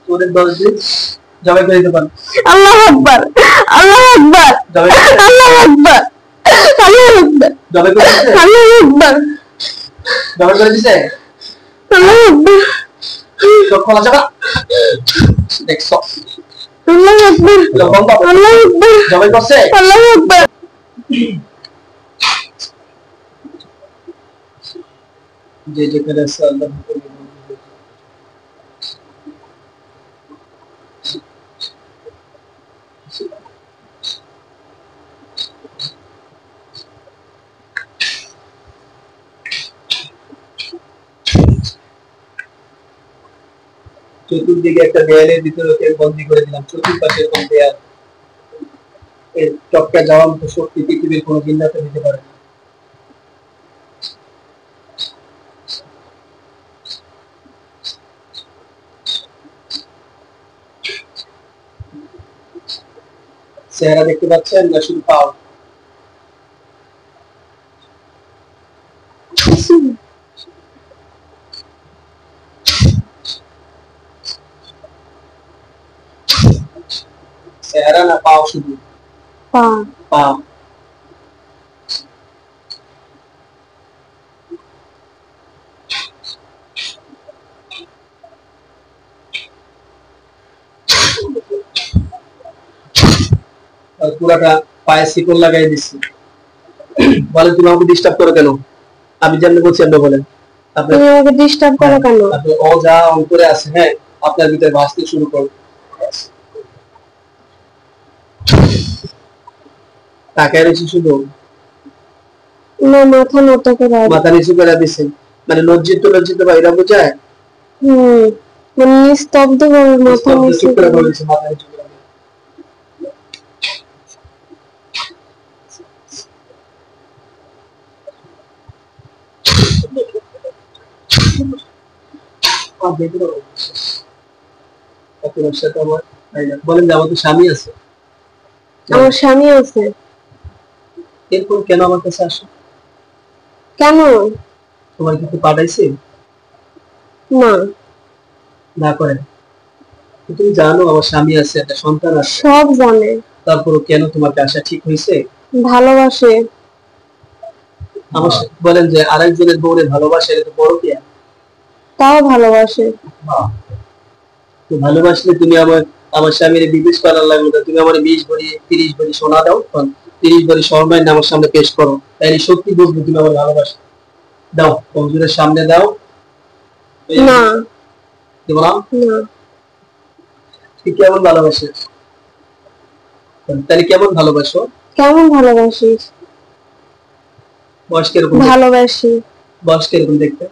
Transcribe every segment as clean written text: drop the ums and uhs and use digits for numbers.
তোরে 10 দিন জবাই করে দিতে পারেন। আল্লাহু আকবার, আল্লাহু আকবার, আল্লাহু আকবার, আল্লাহু আকবার, জবাই করে দিতে, আল্লাহু আকবার, জবাই করে দিতে, আল্লাহু আকবার, চোখ খোলা যাবে, দেখছো আল্লাহু আকবার, আল্লাহু আকবার, জবাই করছে, আল্লাহু আকবার। যে যেখানে আছে আল্লাহ চতুর্দিকে একটা দেয়ালের ভিতরে ওকে বন্দী করে দিলাম, চতুর্পাশে এরকম দেয়াল, এর চক্কা যাওয়ার মতো শক্তি পৃথিবীর কোনো জিন্নাতে দিতে পারে না। চেহারা দেখতে পাচ্ছেন না শুধু পাও? চেহারা না পাও? শুধু পা, পা। পুরাটা পায়ে শিকল লাগাই দিচ্ছি। বলে তুমি আমাকে ডিস্টার্ব করো কেন? আমি যেমন বলছি আপনি বলেন। তুমি আমাকে ডিস্টার্ব করো কেন? আপনি ও যা অন্তরে আছে, হ্যাঁ, আপনার ভিতরে ভাসতে শুরু করো। তাকায় রয়েছে শুধু, না মাথা নত করে, মাথা নিচু করে দিছে, মানে লজ্জিত লজ্জিত বা এরা বোঝায়। মানে স্তব্ধ ভাবে মাথা নিচু করে বলেছে, মাথা নিচু করে। বলেন যে আমার তো স্বামী আছে। আমার স্বামী আছে। এরপর কেন আমার কাছে আসো? কেন? তোমার কিছু পাঠাইছে? না। না করেন। তুমি জানো আমার স্বামী আছে, একটা সন্তান আছে। সব জানে। তারপরও কেন তোমাকে আসা ঠিক হয়েছে? ভালোবাসে। আমার বলেন যে আরেকজনের বউরে ভালোবাসে, এটা তো বড় কেয়া। তাও ভালোবাসে। তো ভালোবাসলে তুমি আমার স্বামীর বিদেশ করার লাগবে না, তুমি আমার 20 ভরি 30 ভরি সোনা দাও, 30 ভরি স্বর্ণ আমার সামনে পেশ করো, তাইলে সত্যি বুঝবে তুমি আমার ভালোবাসো। দাও, কমজোরের সামনে দাও। না দেব না? না। ঠিক কেমন ভালোবাসে? তাহলে কেমন ভালোবাসো? কেমন ভালোবাসিস? বয়স কিরকম? ভালোবাসি। বয়স কিরকম দেখতে?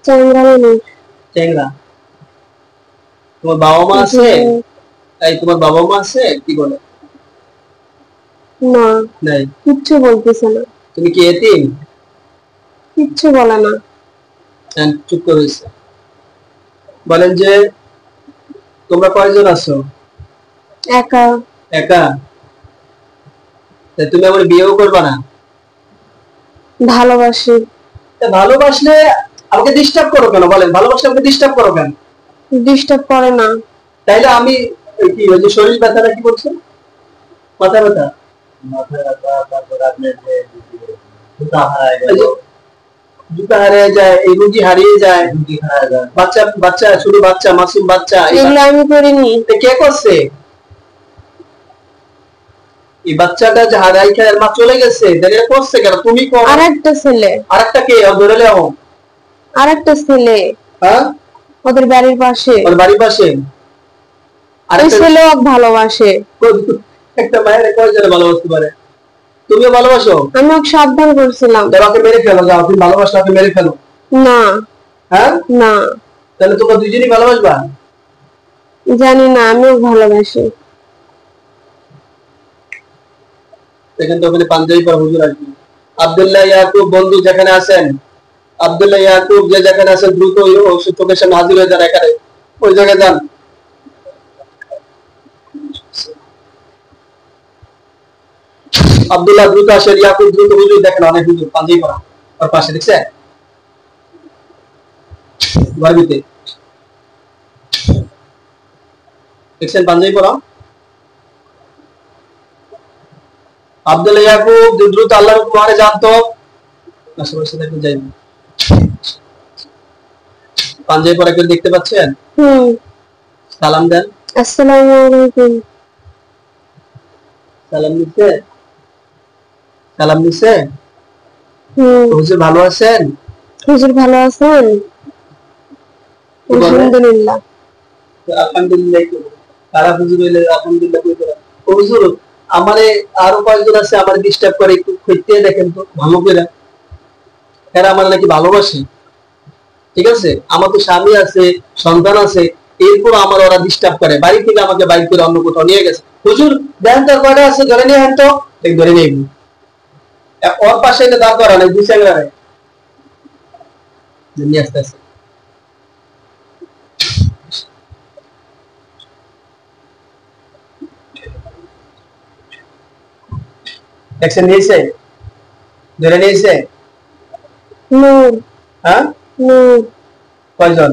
চ্যাংড়া মানুষ। চ্যাংড়া? তোমার বাবা মা আছে? এই তোমার বাবা মা আছে? কি বলে? না, নাই, কিচ্ছু বলতেছে না। তুমি কি এতিম? কিচ্ছু বলে না। চুপ করে রয়েছে। বলেন যে তোমরা কয়জন আছো? একা। একা? তুমি আমার বিয়েও করবা না? ভালোবাসি। ভালোবাসলে আমাকে ডিস্টার্ব করো কেন? বলেন, ভালোবাসলে আমাকে ডিস্টার্ব করো কেন? ডিস্টার্ব করে না। তাইলে আমি কি ওই যে শরীর ব্যথাটা কি করছে? মাথা ব্যথা, মাথা ব্যথা, তারপর আপনার যে জুতা হারিয়ে যায়, এই রুগী হারিয়ে যায়, বাচ্চা বাচ্চা ছোট বাচ্চা মাসুম বাচ্চা, এগুলো আমি করিনি। কে করছে? এই বাচ্চাটা যে হারাই খায় মা চলে গেছে, তাহলে করছে কেন? তুমি করো। আরেকটা ছেলে। আরেকটা কে? ধরে নাও। আরেকটা ছেলে। হ্যাঁ, ওদের বাড়ির পাশে। ওর বাড়ির পাশে ওই ছেলেও ভালোবাসে। একটা মায়ের কয়জনে ভালোবাসতে পারে? তুমিও ভালোবাসো? আমি ওকে সাবধান করছিলাম। ওকে মেরে ফেলো, যাও, তুমি ভালোবাসো, ওকে মেরে ফেলো। না। হ্যাঁ না। তাহলে তোমরা দুইজনই ভালোবাসবা? জানি না, আমিও ভালোবাসি। দেখেন তো ওখানে পাঞ্জাবি পরা হুজুর আসবে। আব্দুল্লাহ ইয়াকুব বন্ধু যেখানে আছেন, আব্দুল্লাহ ইয়াকুব যে যেখানে আছেন, দ্রুত চোখের সামনে হাজির হয়ে যান, এখানে ওই জায়গায় যান। আব্দুল্লাহ দ্রুত আসেন, ইয়াকুব দ্রুত। হুজুর দেখেন অনেক হুজুর পাঞ্জাবি পরা ওর পাশে, দেখছে গর্বিতে। দেখছেন পাঞ্জাবি পরা আব্দুল ইয়াকুব দ্রুত আল্লাহর হুকুমে জানতো আশেপাশে থেকে যাই পাঞ্জাবি পরা কেউ দেখতে পাচ্ছেন সালাম দেন আসসালামু আলাইকুম সালাম নিছে হুজুর ভালো আছেন হুজুর ভালো আছেন আলহামদুলিল্লাহ আলহামদুলিল্লাহ তারা হুজুর হইলে আলহামদুলিল্লাহ কই করা হুজুর আমারে আরো কয়েকজন আছে আমার ডিস্টার্ব করে একটু খুঁজতে দেখেন তো ভালো করে এরা আমার নাকি ভালোবাসে ঠিক আছে আমার তো স্বামী আছে সন্তান আছে এরপর আমার ওরা ডিস্টার্ব করে বাড়ি থেকে আমাকে বাইক করে অন্য কোথাও নিয়ে গেছে হুজুর দেন তার কয়টা আছে ধরে নিয়ে হাঁটো দেখ ধরে নিয়ে ওর পাশে এটা দাঁড় করা নাই দুই চাংরা নিয়ে আসতে আসতে দেখছেন নিয়েছে ধরে নিয়েছে নূর হ্যাঁ নূর কয়জন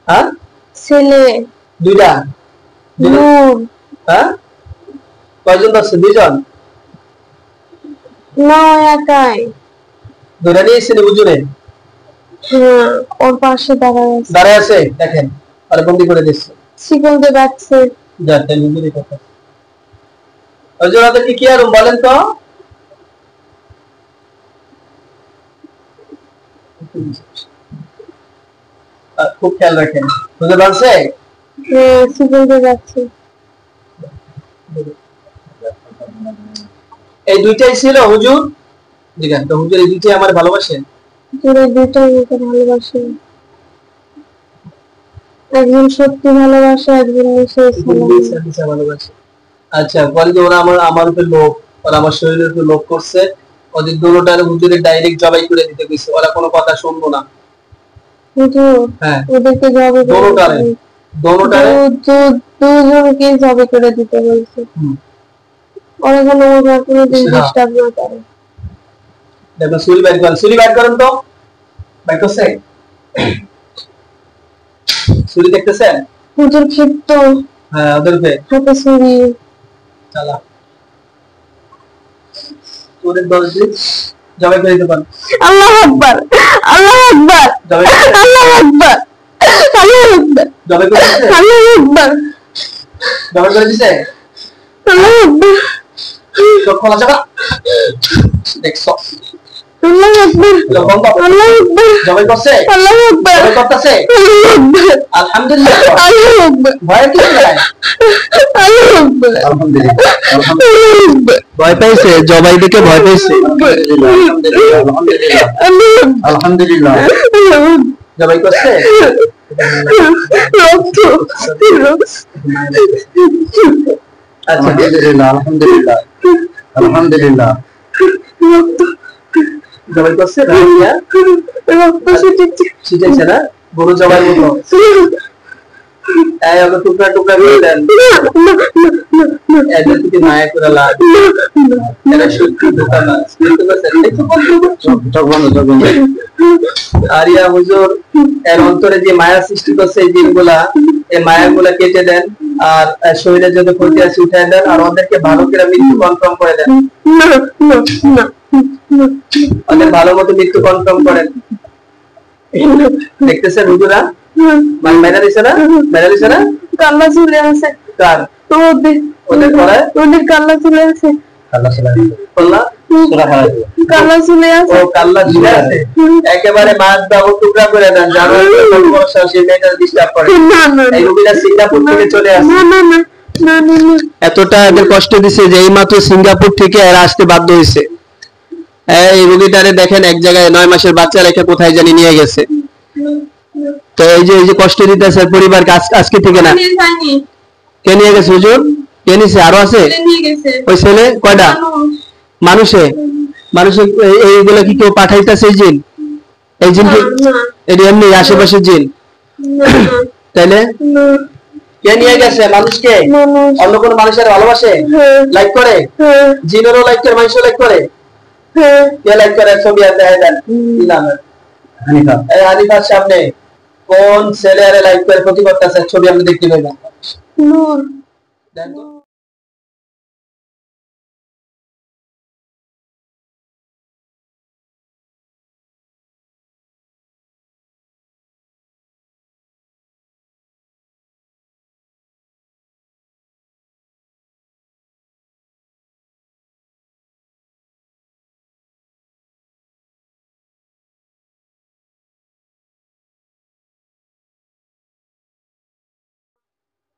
হ্যাঁ ছেলে দুইটা নূর হ্যাঁ কয়জন আছে দুইজন না একাই ধরে নিয়েছেন হুজুরে হ্যাঁ ওর পাশে দাঁড়ায় আছে দেখেন আর বন্দি করে দিচ্ছে শিকল দিয়ে বাঁধছে যাতে হুজুরি কথা হুজুর আপনাদের কি আর বলেন তো খুব খেয়াল রাখেন বুঝতে পারছে হ্যাঁ শিকল দিয়ে বাঁধছে এই দুইটাই ছিল হুজুর দেখেন তো হুজুর এই দুইটাই আমার ভালোবাসেন হুজুর এই দুইটাই আমাকে ভালোবাসে একজন সত্যি ভালোবাসে একজন মিশে ভালোবাসে আচ্ছা বলে যে ওরা আমার উপর লোভ ওরা আমার শরীরের উপর লোভ করছে ওদের দুটোটার হুজুরে ডাইরেক্ট জবাই করে দিতে কইছে ওরা কোনো কথা শুনবো না হুজুর হ্যাঁ ওদেরকে জবাই দুটোটারে দুজনকে জবাই করে দিতে বলছে ওরা যেন ওরা কোনো দিন ডিস্টার্ব না করে দেখো সুরি বাইর করেন তো বাইর করছে সুরি দেখতেছেন হুজুর ক্ষিপ্ত হ্যাঁ ওদের হাতে ছুরি চালা সুরের 10 দিন জবাই করে দিতে পারেন আল্লাহু আকবার আল্লাহু আকবার আল্লাহু আকবার আল্লাহু আকবার জবাই করে দিতে আল্লাহু আকবার জবাই করে দিতে আল্লাহু আকবার তো খোলা যাবে দেখছো আল্লাহু আকবার আল্লাহু আকবার জবাই করছে আল্লাহু আকবার জবাই করতেছে আল্লাহু আকবার আলহামদুলিল্লাহ আল্লাহু আকবার ভয় কি নাই আল্লাহু আকবার আলহামদুলিল্লাহ আলহামদুলিল্লাহ ভয় পাইছে জবাই দিকে ভয় পাইছে আলহামদুলিল্লাহ জবাই করছে আলহামদুলিল্লাহ আলহামদুলিল্লাহ আলহামদুলিল্লাহ জবাই করছে রাহিয়া শিখেছে না গরু জবাই মতো এই ওকে টুকরা টুকরা করে দেন এদের থেকে মায়া করে লাগ এরা সত্যি দোকান আরিয়া হুজুর এর অন্তরে যে মায়া সৃষ্টি করছে এই জিনগুলা এই মায়াগুলা কেটে দেন আর শরীরে যত ক্ষতি আছে উঠায় দেন আর ওদেরকে ভালো করে মৃত্যু কনফার্ম করে দেন ওদের ভালো মতো মৃত্যু কনফার্ম করেন দেখতেছেন হুজুরা মেরা দিছে না কাল্লা চলে আছে কার ওদের করায় ওদের কাল্লা চলে আছে কাল্লা চলে আছে ও কাল্লা চলে আছে একেবারে মাছ দাও টুকরা করে দেন জানো সেই মেয়েটা ডিস্টার্ব করে এই রোগীরা সিঙ্গাপুর থেকে চলে আসে এতটা এদের কষ্ট দিছে যে এই মাত্র সিঙ্গাপুর থেকে এরা আসতে বাধ্য হয়েছে এই রোগীটারে দেখেন এক জায়গায় 9 মাসের বাচ্চা রেখে কোথায় জানি নিয়ে গেছে তো এই যে কষ্ট দিতেছে পরিবার আজকে থেকে না কে নিয়ে গেছে হুজুর কে নিছে আরো আছে ওই ছেলে কয়টা মানুষে এইগুলা কি কেউ পাঠাইতেছে এই জিন কি এটি এমনি আশেপাশের জিন তাইলে কে নিয়ে গেছে মানুষকে অন্য কোন মানুষের ভালোবাসে লাইক করে জিনেরও লাইক করে মানুষও লাইক করে কে লাইক করে ছবি আর দেখা দেন কি নাম হানিফা এই হানিফার সামনে কোন ছেলে আরে লাইক করে ক্ষতি করতেছে ছবি আমরা দেখতে পাই না। নূর। দেখো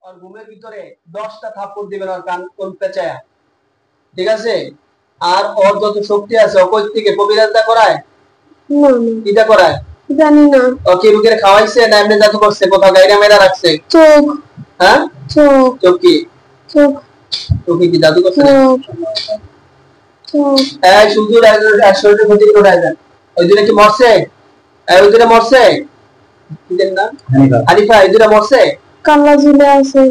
আর ঘুমের ভিতরে 10টা থাপ্পড় দিবেন আর কান কোন পেঁচায়া, ঠিক আছে? আর ওর যত শক্তি আছে ও কই থেকে কবিরাজটা করায়? না না কিটা করায়? জানি না। ও কি রুগীর খাওয়াইছে না এমনি জাদু করছে, কোথাও গাইরা মেরা রাখছে? চোখ। হ্যাঁ চোখ। চোখ কি? চোখ। চোখে কি জাদু করছে? চোখ। চোখ। এই শুধু 100 ক্ষতি করে দেন। ওই দিনে কি মরছে? ওই দিনে মরছে কি দেন না আরিফা, ওই দিনে মরছে? কাল্লা ঝুলে আছে।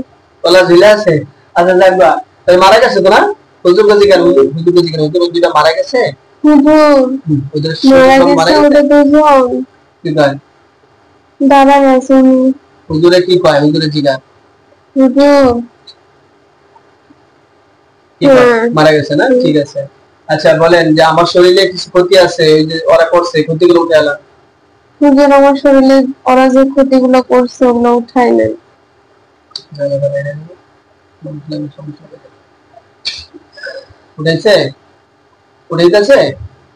কলা ঝুলে আছে। আচ্ছা যাকবা তাই মারা গেছে তো না? হুজুর কাছে কেন? হুজুর কাছে কেন? হুজুর দুইটা মারা গেছে। হুজুর ওদের মারা গেছে ওদের দুজন। কি কয়? দাঁড়া গেছে উনি। হুজুরে কি কয়? হুজুরে জিগান হুজুর কি কয়? মারা গেছে না? ঠিক আছে। আচ্ছা বলেন যে আমার শরীরে কিছু ক্ষতি আছে, এই যে ওরা করছে ক্ষতিগুলো উঠে এলাম। হুজুর আমার শরীরে ওরা যে ক্ষতিগুলো করছে ওগুলো উঠাই নেন। উঠাইছে? উঠাইতেছে?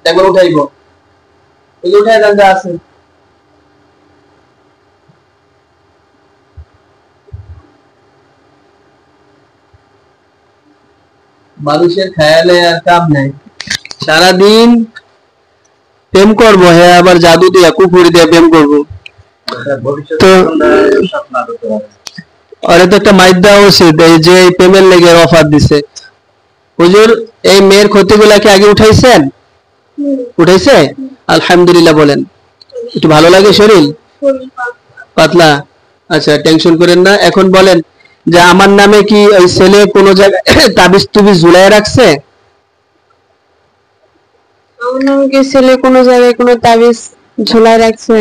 একবার উঠাইব। ওই যে উঠাই দেন যা আছে। মানুষের খেয়ালে আর কাম নাই, সারাদিন প্রেম করবো, হ্যাঁ আবার জাদু দিয়া কুকুর দিয়া প্রেম করবো। তো আরে তো একটা মাইক দেওয়া উচিত, এই যে এই প্রেমের লেগে অফার দিছে। হুজুর এই মেয়ের ক্ষতিগুলা কি আগে উঠাইছেন? উঠাইছে? আলহামদুলিল্লাহ বলেন। একটু ভালো লাগে শরীর? পাতলা? আচ্ছা টেনশন করেন না। এখন বলেন যে আমার নামে কি ওই ছেলে কোনো জায়গায় তাবিজ তুবিজ ঝুলাই রাখছে? আমার নামে কি ছেলে কোনো জায়গায় কোনো তাবিজ ঝুলাই রাখছে?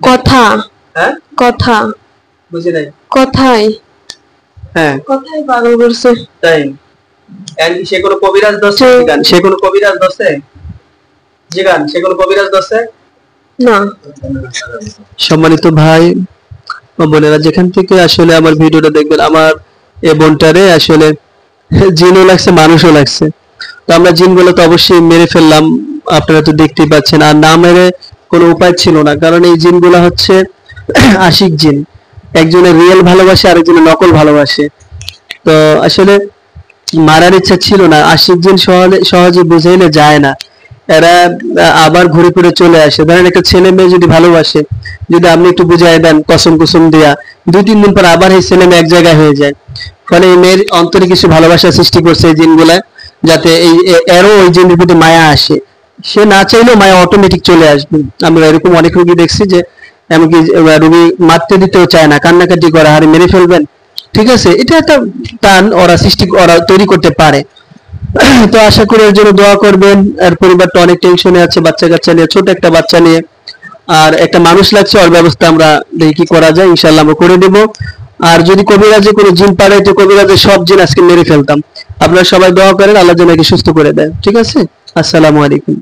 কথা। হ্যাঁ কথা। বুঝি নাই। কথাই। হ্যাঁ কথাই পাগল করছে। তাই? এর কি সে কোনো কবিরাজ দছে? জিগান সে কোনো কবিরাজ দছে? জিগান সে কোনো কবিরাজ দছে? না। সম্মানিত ভাই ও বোনেরা, যেখান থেকে আসলে আমার ভিডিওটা দেখবেন, আমার এই বোনটারে আসলে জিনও লাগছে মানুষও লাগছে। তো আমরা জিনগুলো তো অবশ্যই মেরে ফেললাম, আপনারা তো দেখতেই পাচ্ছেন। আর না মেরে কোনো উপায় ছিল না, কারণ এই জিনগুলো হচ্ছে আশিক জিন। একজনের রিয়েল ভালোবাসে, আরেকজনের নকল ভালোবাসে। তো আসলে মারার ইচ্ছা ছিল না, আশিক জিন সহজে বুঝাইলে যায় না। এরা আবার ঘুরে ফিরে চলে আসে। ধরেন একটা ছেলে মেয়ে যদি ভালোবাসে, যদি আপনি একটু বুঝাই দেন কসম কুসুম দিয়া, 2-3 দিন পর আবার এই ছেলে মেয়ে এক জায়গায় হয়ে যায়। ফলে এই মেয়ের অন্তরে কিছু ভালোবাসা সৃষ্টি করছে এই জিনগুলা, যাতে এই এরও ওই জিনের প্রতি মায়া আসে। সে না চাইলেও মায়া অটোমেটিক চলে আসবে। আমরা এরকম অনেক রোগী দেখছি যে এমনকি রোগী মারতে দিতেও চায় না, কান্নাকাটি করে, আরে মেরে ফেলবেন। ঠিক আছে, এটা একটা টান ওরা তৈরি করতে পারে। তো আশা করি এর জন্য দোয়া করবেন। আর পরিবারটা অনেক টেনশনে আছে, বাচ্চা কাচ্চা নিয়ে, ছোট একটা বাচ্চা নিয়ে। আর একটা মানুষ লাগছে, ওর ব্যবস্থা আমরা দেখি কি করা যায়, ইনশাআল্লাহ আমরা করে দেব। আর যদি কবিরাজে কোনো জিন পাঠাই, তো কবিরাজের সব জিন আজকে মেরে ফেলতাম। আপনারা সবাই দোয়া করেন আল্লাহ যেন একে সুস্থ করে দেয়। ঠিক আছে? আসসালামু আলাইকুম।